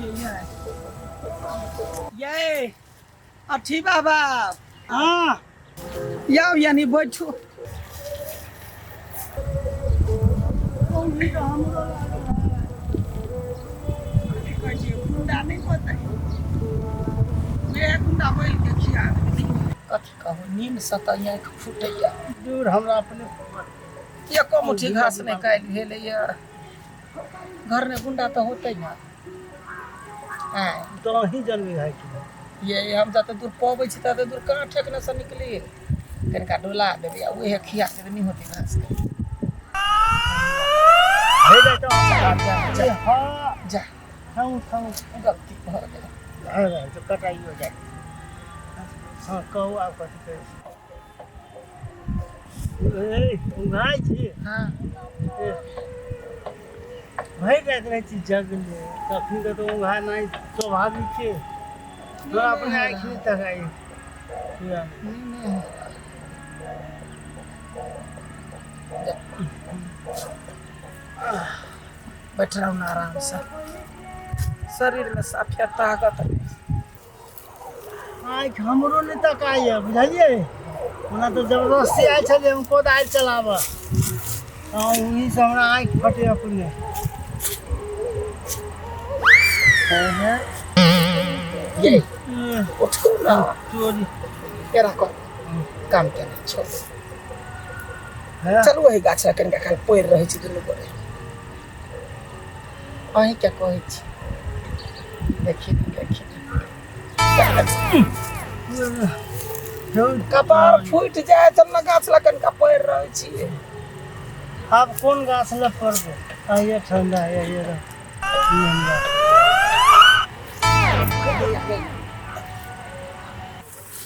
छियै ये अच्छी बाबा हाँ याओ यानी बैठो गुंडा नहीं पता गुंडा बैल के खिया कथी कहू नींद सतैया फुटैया दूर हमरा अपने एको मुट्ठी घास नहीं काटि भेलैया घर में गुंडा तो होते ना तो ही जन्मी है कि ये हम जते दूर पबै छी तते दूर कहाँ ठेकने से निकली कनिका डोला देबै उहे खिया से नहीं होती घास हे रे तो जा हाँ जा खाऊं गलती भ गेल है तो कटाई हो जाए हाँ कहू आप कथी कहै ए उंगाई छी हाँ भई जाइत रहै छी जगले कखनी के तो उंगा नहीं स्वाभाविक छै तो अपने आँख में तकाई बैठ रहा हूँ आराम से शरीर में साफिया ताकत आँख हमरो नहीं तकाई है बुझलिए ओना तो जबरदस्ती आयल छलै हम कोदारि चलाबऽ वहीं से हमरा आँख फटे अपने ये उठो ना चोरी तेरा को काम केना छोड़ है चलू वही गाछ कनिका खाली पैर रहै छी दुनू गोरे अहीं क्या कहै छी देखी कपार फूट जाए तब ना गाछ लग कनिका पैर रहै छी आप कौन गाछ लग पड़बो ये ठंडा है ये महंगा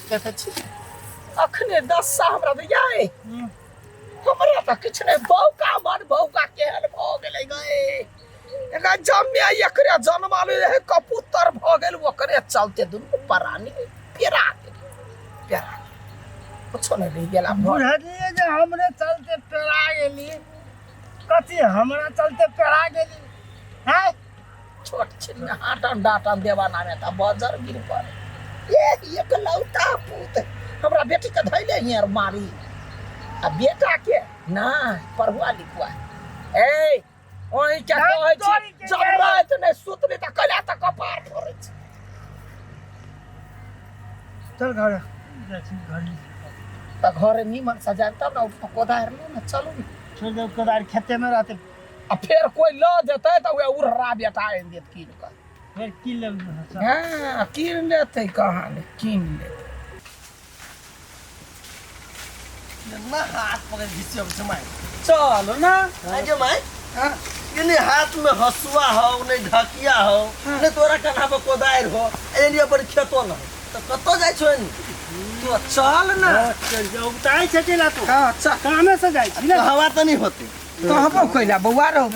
देखै छी अखने 10 सा हमरा दैयै हमरा त किछ नै बौका केहन भ गेलै गए एका जम्मे एकरे जन्माले रहे कबूतर भ गेल ओकरे चलते दुनू परानी पेरा कुछ नहीं रह गेला बुझलिए जे हमरे चलते पेड़ा गेली कथी हमरा चलते पेड़ा गेली हैं छोट छिन हाटन डाटन देवाना में त बजर गिर पर एक लौता पूत हमरा बेटी के धैले हियर मारी आ बेटा के ना पढ़ुआ लिखुआ ए ओही क्या कहै छी जब रात ने सुतली त कला त कपार फोड़ै छी चल घर जाछी घर त घरे निमन सजान तब ना कोदार लो ना चलू ना छोड़ दो कोदारि खेते में रहते आ फिर कोई ल जेतै त वे उर्रा बेटा आइन देत कीन के फिर की लग हां कीन लेतै कहां ने कीन लेतै ना हाथ पकड़ घिसियो समय चलो ना आजो माय हां इने हाथ में हसुआ हो ने ढकिया हो ने तोरा कन्हा पे कोदार हो एलिया पर खेतो न तो कतो जाय छ नि तू चल ना चल जाओ उताई चला तो हां चल कामे से जाई छी ना हवा त नहीं होती तो हम कोइला बउआ रहो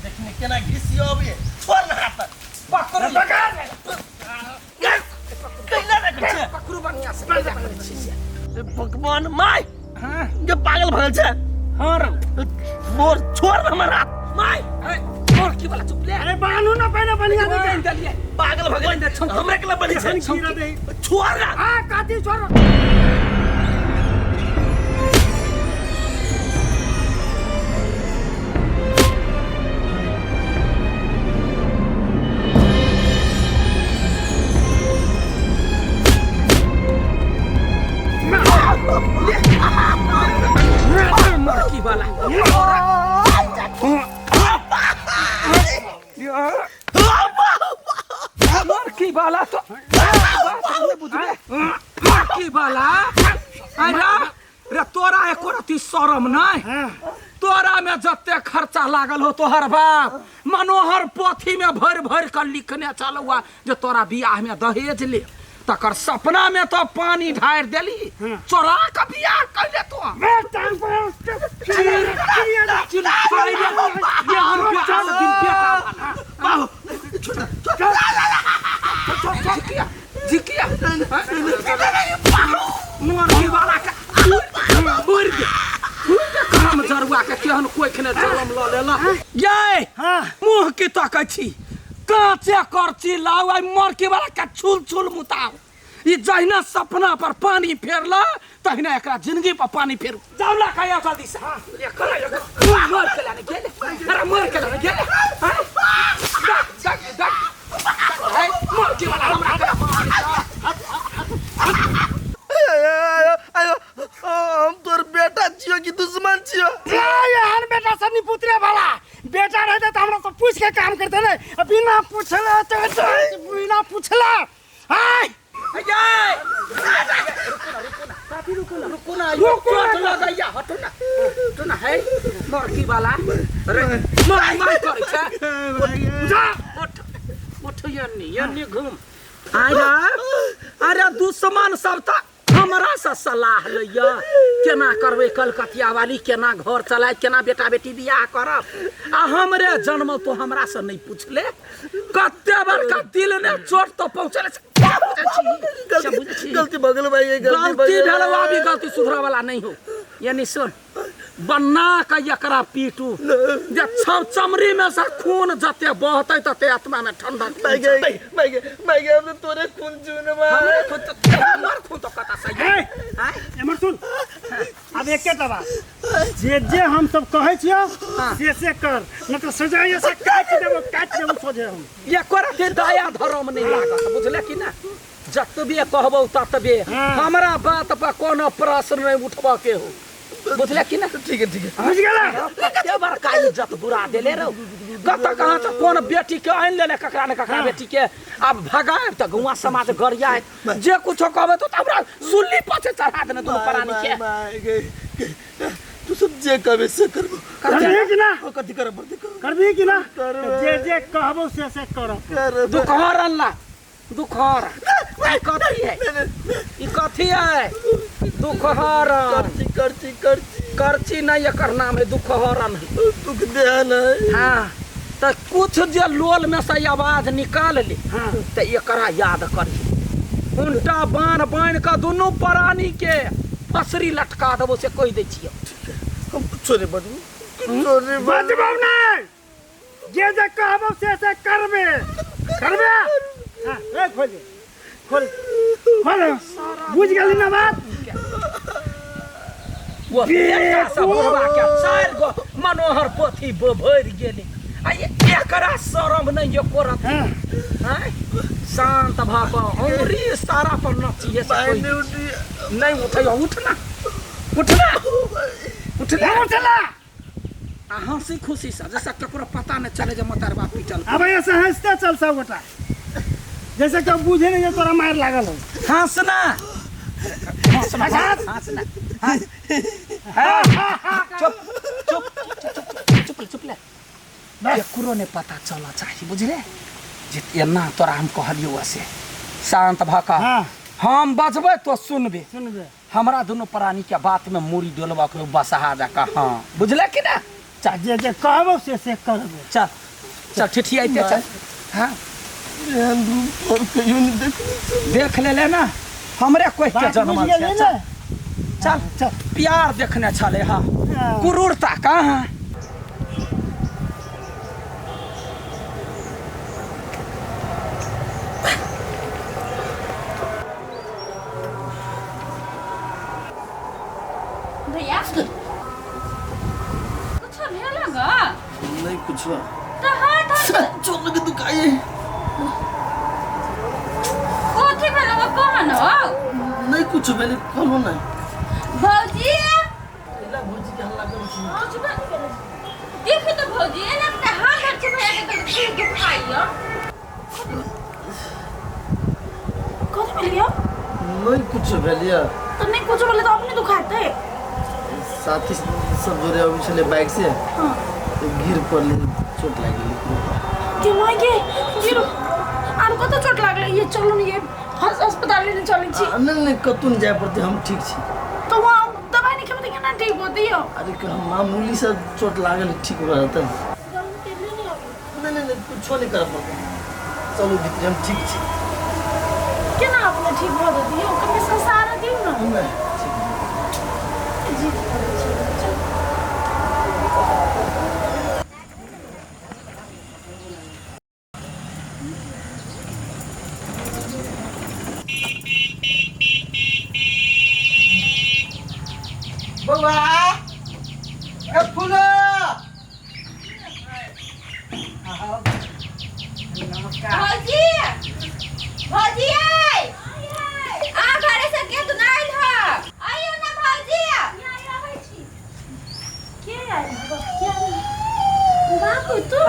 देखने केना घिसियो अबे छोड़ ना हाथ पकड़ कैला रे छै पकड़ू बढ़िया से भगवान माय हां ये पागल भगल छै हां रे मोर छोड़ ना हमर हाथ माय और की वाला चुप ले अरे बानू ना पहले बनिया दे दलिए पागल भगल हमरा के बनी छै छोड़ ना हां काती छोड़ मरकी वाला मरकी वाला तो मरकी वाला अरे रे तोरा एको रती शरम नहीं तोरा में जते खर्चा लागल हो तोहर बाप मनोहर पोथी में भर कर लिखने चलुआ जो तोरा बियाह में दहेज ले तकर सपना में तो पानी ढार देली चोरा का बियाह कर ले तो कोई खने जलम ल लेला ये मुंह की ताकै छी कांचे करची लाओ आई मरकी वाला के छुल छुल मुताओ ई जहिना सपना पर पानी फेरला तहिना एकरा जिंदगी पर पानी फेर जाओ ला खाया जल्दी से ये करा मर के लाने गेले अरे मर के लाने गेले मरकी वाला हमरा हम तोर बेटा छियो कि दुश्मन छियो यार बेटा सनी पुतरे वाला बेटा रहते तो हमरा सब पूछ के काम करते ना बिना पूछले बिना पूछला हाय रुको ना हटो ना है मरकी वाला अरे मार करे छ उठ यन्नी घूम आया अरे दुश्मन सब त हमरा से सलाह लैया केना करबे कलकतिया वाली केना घर चलाए केना बेटा बेटी बियाह करब आ हमरे जन्म तो हमरा से नहीं पूछले कत्ते बड़का दिल ने चोट तो पहुंचले गलती बगल भाई ये गलती भेलवा भी गलती सुधरा वाला नहीं हो यानी सुन बन्ना का एकरा पीटू जे सब चमड़ी में से खून जते बहते तते आत्मा में ठंडक मैं हमने तोरे खून चूनमा हमर खून तो कता सही है एमर सुन अब एके दबा जे हम सब कहै छियो से कर न तो सजा से काट देबो सोझे हम ये करते दया धर्म नहीं लागत बुझले कि ना जतबे कहबो ततबे हमरा बात पर कोनो प्रश्न नहीं उठबा के हो बुझले कि ना ठीक है बुझ गेला कते बड़का इज्जत बुरा देले रो कत कहां त कोन बेटी के आइन लेले ककरा ने ककरा बेटी के अब भगाए त गौवा समाज गरिया जे कुछो कहबे तो हमरा सुल्ली पाछे चढ़ा देने दुनु प्राणी के तू सब जे कहबे से करबो करबे कि ना कथि करबो करबी कि ना जे कहबो से कर दुखहर अल्लाह दुखहर कथी है ई कथी है दुखहर करची नहीं एकर नाम है दुखहरन दुख देहन है हाँ तो कुछ जे लोल में से आवाज निकाल ले तो एकरा याद करी उल्टा बांध का दोनों प्राणी के फसरी लटका देबो से कह दे छियो हम कुछो नहीं बजबो नहीं जे कहबो से करबे हां ए खोल बुझ गेली ना बात वो बेटा सब बुढ़वा के चार गो मनोहर पोथी भर गेले आ एकरा शरम नहीं करत हैं शांत भाप उमरी सारा पर नचिए से नहीं उठना आ हंसी खुशी से जैसा ककरो पता न चले जे मतार बाप पिटल अब ऐसे हंसते चल सब गोटा जैसे कि बुझे नहीं तोरा मार लागल हो हंसना चुप ले एकरो ने पता चला चाहिए बुझले जे ना तोरा हम कहलियो वैसे शांत भाका हम बजबे तो सुनबे हमरा दोनों प्राणी के बात में मुड़ी डोलबा के बसहा जाका हां बुझले कि ना जे कहबो से करबे चल चिट्ठी आइते चल हां देख ले ना हमरे कोई के जन्म चल प्यार देखने चले हाँ क्रूरता कहाँ भैया कुछ भेलगा नहीं कुछ तो हाथ चोर लगे दुखाई कोथी भेलगा कौन हो नहीं कुछ मैंने कहो ना भौजी इला भौजी के हल्ला करो देखो तो भौजी है ना अपने हाथ हाथ से भैया के तो दुखाइयो कोथी भेल गया नहीं कुछ भेलिया तो नहीं कुछ बोले तो अपने दुखाते साथी सब जोरे अभी चले बाइक से हां तो गिर पड़ले चोट लगी के मागे गिर आनको तो चोट लागले ये चलो ये अस्पताल में चली छी नहीं कतुन जाए पड़ते हम ठीक छी तो वहां दवाई नहीं खेबे ना ठीक होती हो अरे का मामूली सा चोट लागल ठीक हो जाता नहीं कुछ नहीं कर पड़ता चलो भीतर हम ठीक छी केना अपने ठीक हो जाती हो कभी संसार दियो ना जी बउआ ए फूलो भौजी भौजी आई आ घरे से के तू नाइल ह आइयो ना भौजी के आइल क्या बाबू तू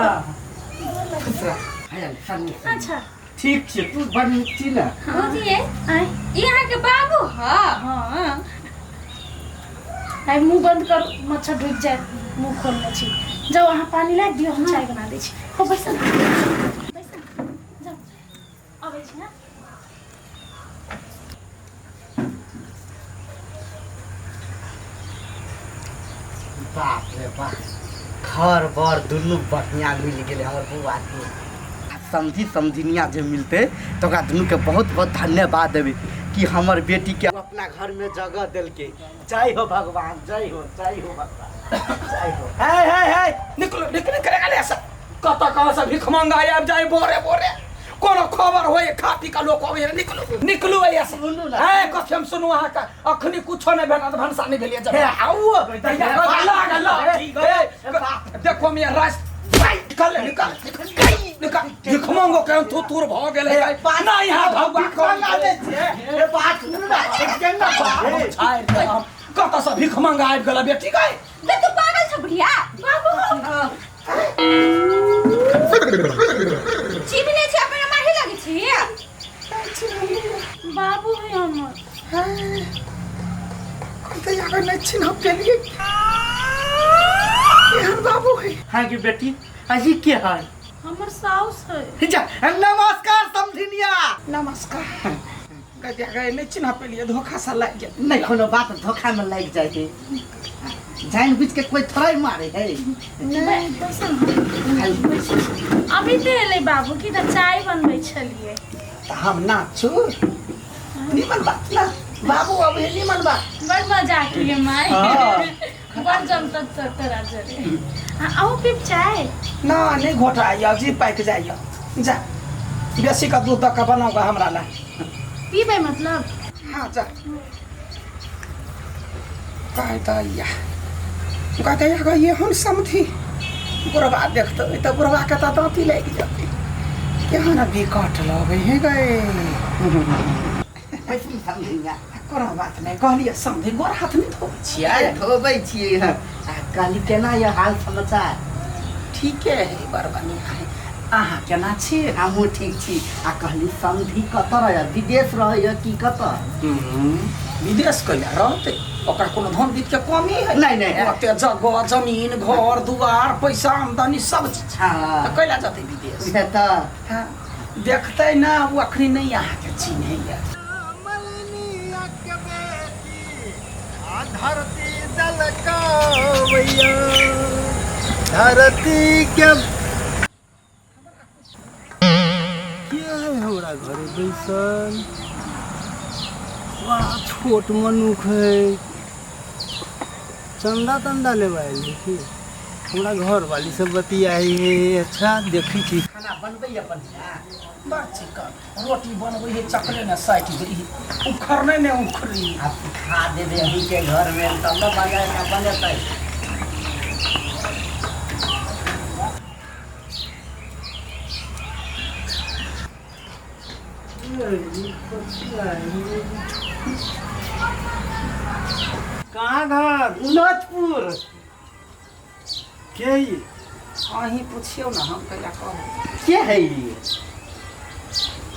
अच्छा ठीक छे तू बनी छी ना भौजी आई यहाँ के बाबू ह हाँ आई मुंह बंद कर मच्छर ढुक जाए मुंह खोलने छी जाओ वहाँ पानी ला दियो हम चाय बना दै छी हो बैसा जाओ अबै छी ना बाप रे बाप घर बर दुनू बढ़िया मिल गेले हमर बुआ के समझी समझिनिया जे मिलते तो ओकरा दुनू के बहुत बहुत धन्यवाद देबे कि हमर बेटी के अपना घर में जगह देलके जय हो भगवान जय हो भगवान जय हो हे निकलो निकल करेगा ऐसा कता कहां से भिख मांगा आब जाए बोरे बोरे कोनो खबर होए खा पी का लोग होए निकलो निकलो ऐसा सुनू ना ए कथम सुनु अहाँ का अखनी कुछो नहीं भेटत भनसा नहीं भेलिए जब आओ देखो मैं राज निकल निकल निकल भिख मांगो के तू तूर भ गेले ना यहां भगवान ए बात सुनू ना एक ना कता से भिख मांगा आब गेला बेटी गए बे तू पागल छ बुढ़िया बाबू चिमने छ अपन माहे लागि छी बाबू है हमर कते आगे नहीं चिन्ह पेलिए यार बाबू है हां की बेटी अजी के है हमर साउस है जा नमस्कार समधिनिया नमस्कार कते आगे नहीं चिन्ह पेलिए धोखा सा लग गया नहीं कोनो बात धोखा में लग जाए है जान बुझ के कोई थोड़ा मारे है नहीं बैसा अभी ते ले बाबू की त चाय बनबै छलिए हम ना छु निमन बात ना बाबू अब निमन बात बड़ मजाक लिए माय बड़ जम तक तोरा जरे आओ पीप चाय ना नहीं घोटाइयो जी पाक जाइयो जा बेसी का दूध का बनाओगा हमरा ला पीबे मतलब हां जा कहता ये हम समझी बुढ़वा देखते तो बुढ़वा के तो दांती लग जाती क्या ना भी काट लगे है गए कैसी समधिनिया कोनो बात नहीं कहलिए समझी गोर हाथ नहीं धोबै छियै धोबै छियै आ काली केना ये हाल समाचार ठीक है बड़ बढ़िया है अहाँ केना छी हमहू ठीक छी आ कहली समधी कतऽ रह विदेश रहय कि कतऽ विदेश कैला रहते ओकरा कोनो धन बीत के कमी है नहीं ओते जगह जमीन घर दुआर पैसा आमदनी सब चीज हाँ तो कैला जाते विदेश है तो हाँ देखते ना वो अखनी नहीं यहाँ के चिन्ह है धरती दलकावैया धरती के क्या है हमरा घर बैसल बड़ा छोट मनुख है चंदा तंदा लेवा की हमरा घर वाली सब बतियाई है अच्छा देखी छी खाना बनबै अपन बड़ चिकन रोटी बनबै है चकले में साइट गई उखरने में उखरी आप खा देबे अही के घर में तब न बजाय ना बनेतै कहाँ घर नोचपुर के ही अहीं पूछियो ना हम कैला कहब के है ये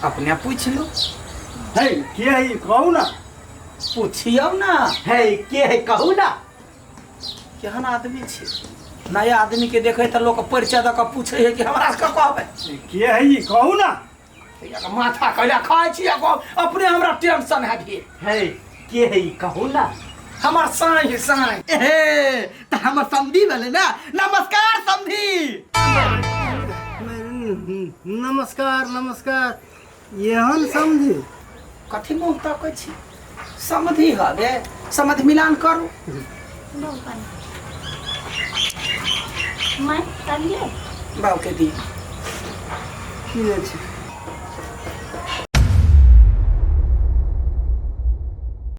अपने पूछ लो है के है कहू ना पूछियो ना है के है कहू ना केहन आदमी छी नया आदमी के देखे तो लोग परिचय दऽ के पूछे है कि हमरा से कहबै के है ये कहू ना माथा कैला खाए छी अपने हमरा टेंशन है भी है के है कहू ना हमर साई साई ए त हमर समधी भेले ना नमस्कार समधी नमस्कार नमस्कार एहन समझी कथी मुँह तकै छी समधि हबे समधि मिलान करू मैं चलिए बाबू के दी কিনেছি